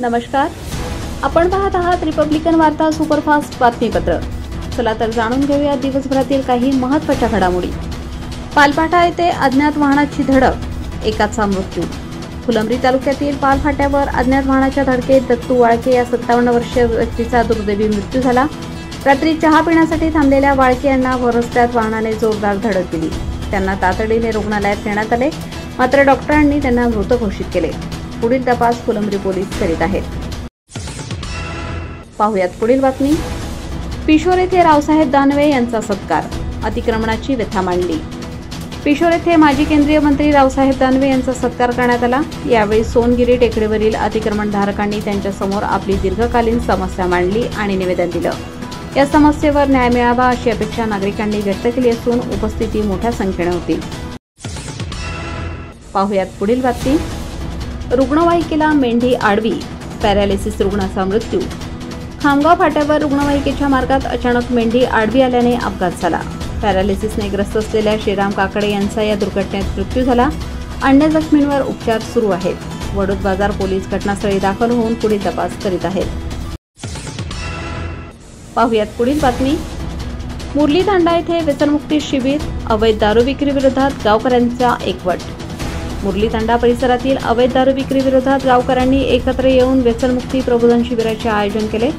नमस्कार, आपण पाहत आहात रिपब्लिकन वार्ता सुपरफास्ट बातमीपत्र। चला तर जाणून घेऊया दिवसभरातील काही महत्त्वाच्या घडामोडी। पालफाटा येथे अज्ञात वाहनाची धडक, एकाचा मृत्यू। फुलंब्री तालुक्यातील पालफाट्यावर अज्ञात वाहनाच्या धडकेत दत्तू वाळके या 57 वर्षीय व्यक्तीचा दुर्दैवी मृत्यू झाला। रात्री चहा पिण्यासाठी थांबलेल्या वाळके यांना रस्त्यात वाहनाने जोरदार धडक दिली। त्यांना तातडीने रुग्णालयात नेण्यात आले, मात्र डॉक्टरांनी त्यांना मृत घोषित केले। पुढील तपास फुलंब्री पोलीस करीत आहेत। पाहुयात पुढील बातमी। पिशोर येथे रावसाहेब दानवे यांचा सत्कार, अतिक्रमणाची व्यथा मांडली। पिशोर येथे माजी केंद्रीय मंत्री रावसाहेब दानवे यांचा सत्कार करण्यात आला। यावेळी सोनगिरी टेकडीवरील अतिक्रमणधारकांनी त्यांच्यासमोर आपली दीर्घकालीन समस्या मांडली आणि निवेदन दिलं। या समस्येवर न्याय मिळावा अशी अपेक्षा नागरिकांनी व्यक्त केली असून उपस्थिती मोठ्या संख्येने होती। पाहुयात पुढील बातमी। रुग्णवाहिकेला मेंढी आडवी, पॅरालिसिस रुग्णाचा मृत्यू। खामगाव फाट्यावर रुग्णवाहिकेच्या मार्गात अचानक मेंढी आडवी आल्याने अपघात झाला। पॅरालिसिसने ग्रस्त असलेल्या श्रीराम काकडे यांचा या दुर्घटनेत मृत्यू झाला। अन्य जखमींवर उपचार सुरू आहेत। वडोद बाजार पोलीस घटनास्थळी दाखल होऊन पुढील तपास करीत आहेत। पाहुयात पुढील बातमी। मुरली तांडा येथे व्यसनमुक्ती शिबिर, अवैध दारू विक्री विरोधात गावकऱ्यांचा एकवट। मुरली तांडा परिसरातील अवैध दारू विक्री विरोधात गावकऱ्यांनी एकत्र येऊन व्यसनमुक्ती प्रबोधन शिबिराचे आयोजन केले।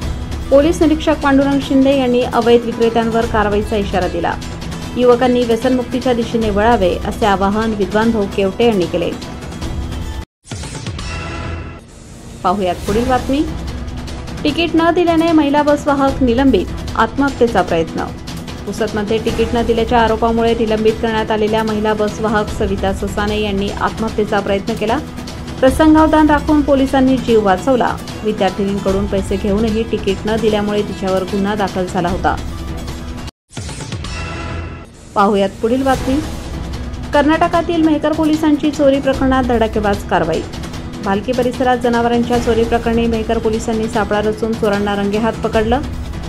पोलीस निरीक्षक पांडुरंग शिंदे यांनी अवैध विक्रेत्यांवर कारवाईचा इशारा दिला। युवकांनी व्यसनमुक्तीच्या दिशेने वळावे असे आवाहन विद्वान भाऊ केवटे यांनी केले। पाहुयात पुढील बातमी। तिकीट न दिल्याने महिला बसवाहक निलंबित, आत्महत्येचा प्रयत्न। पुसदमध्ये तिकीट न दिल्याच्या आरोपामुळे निलंबित करण्यात आलेल्या महिला बसवाहक सविता ससाने यांनी आत्महत्येचा प्रयत्न केला। प्रसंगावधान राखून पोलिसांनी जीव वाचवला। विद्यार्थिनींकडून पैसे घेऊनही तिकीट न दिल्यामुळे तिच्यावर गुन्हा दाखल झाला होता। पाहुयात पुढील बातमी। कर्नाटकातील मेहकर पोलिसांची चोरी प्रकरणात धडाकेबाज कारवाई। भालकी परिसरात जनावरांच्या चोरी प्रकरणी मेहकर पोलिसांनी सापळा रचून चोरांना रंगेहात पकडलं।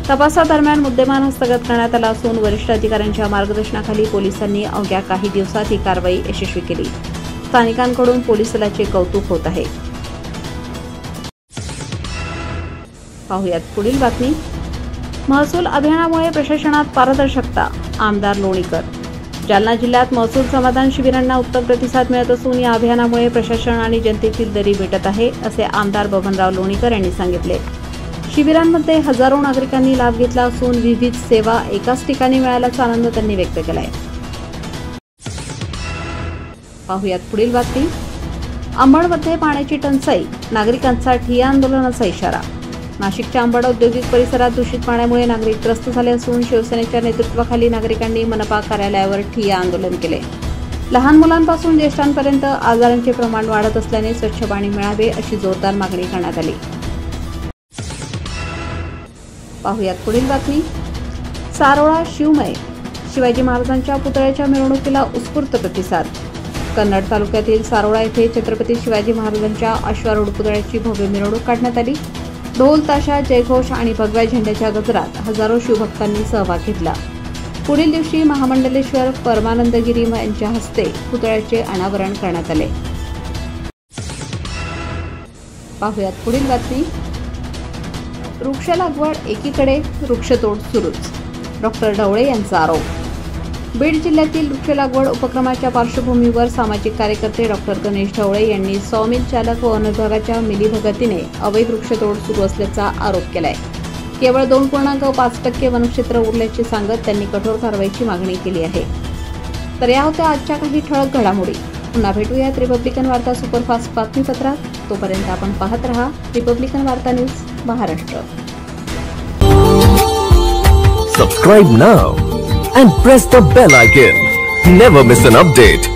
तपासादरम्यान मुद्देमाल हस्तगत करण्यात आला असून वरिष्ठ अधिकाऱ्यांच्या मार्गदर्शनाखाली पोलिसांनी अवघ्या काही दिवसात ही कारवाई यशस्वी केली। स्थानिकांकडून पोलीस दलाचे कौतुक होत आहे। पाहुयात पुढील बातमी। महसूल अभियानामुळे प्रशासनात पारदर्शकता, आमदार लोणीकर। जालना जिल्ह्यात महसूल समाधान शिबिरांना उत्तम प्रतिसाद मिळत असून या अभियानामुळे प्रशासन आणि जनतेतील दरी मिटत आहे असे आमदार बबनराव लोणीकर यांनी सांगितले। शिबिरांमध्ये हजारो नागरिकांनी लाभ घेतला असून विविध सेवा एकाच ठिकाणी मिळाल्याचा आनंद त्यांनी व्यक्त केलाय। पाहुयात पुढील बातमी। अंबडमध्ये पाण्याची टंचाई, नागरिकांचा ठिय्या आंदोलनाचा इशारा। नाशिकच्या अंबड औद्योगिक परिसरात दूषित पाण्यामुळे नागरिक त्रस्त झाले असून शिवसेनेच्या नेतृत्वाखाली नागरिकांनी मनपा कार्यालयावर ठिय्या आंदोलन केले। लहान मुलांपासून ज्येष्ठांपर्यंत आजारांचे प्रमाण वाढत असल्याने स्वच्छ पाणी मिळावे अशी जोरदार मागणी करण्यात आली। पाहुयात पुढील बातमी। सारोळा शिवमय, शिवाजी महाराजांच्या पुतळ्याच्या मिरवणुकीला उत्स्फूर्त प्रतिसाद। कन्नड तालुक्यातील सारोळा येथे छत्रपती शिवाजी महाराजांच्या अश्वारूढ पुतळ्याची भव्य मिरवणूक काढण्यात आली। ढोल ताशा, जयघोष आणि भगव्या झेंड्याच्या गजरात हजारो शिवभक्तांनी सहभाग घेतला। पुढील दिवशी महामंडलेश्वर परमानंदगिरी यांच्या हस्ते पुतळ्याचे अनावरण करण्यात आले। पाहुयात पुढील बातमी। वृक्ष लागवड एकीकडे, वृक्षतोड सुरूच, डॉक्टर ढवळे यांचा आरोप। बीड जिल्ह्यातील वृक्ष लागवड उपक्रमाच्या पार्श्वभूमीवर सामाजिक कार्यकर्ते डॉक्टर गणेश ढवळे यांनी सॉमिल चालक व वन विभागाच्या मिलीभगतीने अवैध वृक्षतोड सुरू असल्याचा आरोप केलाय। केवळ 2.5% वनक्षेत्र उरल्याचे सांगत त्यांनी कठोर कारवाईची मागणी केली आहे। तर या होत्या आजच्या काही ठळक घडामोडी। पुन्हा भेटूयात रिपब्लिकन वार्ता सुपरफास्ट बातमीपत्रात। तोपर्यंत आपण पाहत रहा रिपब्लिकन वार्ता news Maharashtra. Subscribe now and press the bell icon. Never miss an update.